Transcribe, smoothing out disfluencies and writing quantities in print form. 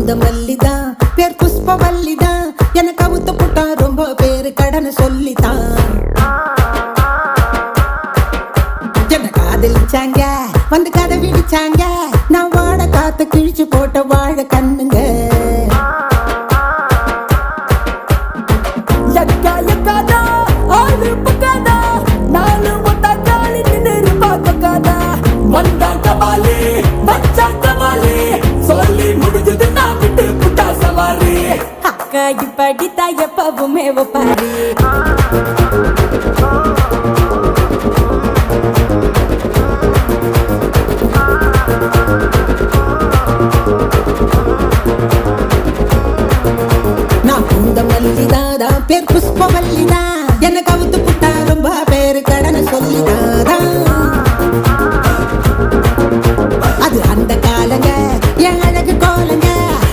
மல்லிதான் பேர் புஷ்பவல்லிதான் எனக்கு அவுத்து புட்டா ரொம்ப பேரு கடனை சொல்லித்தான் என்ன காதலிச்சாங்க வந்து கதை விடிச்சாங்க நான் வாழ காத்து கிழிச்சு போட்ட வாழ கண்ணுங்க இப்படித்தான் எப்பவுமே ஒப்பாரி நான் பூந்த மல்லிதான் பேர் புஷ்பவல்லிதான் எனக்கு அவுத்து புட்டா ரொம்ப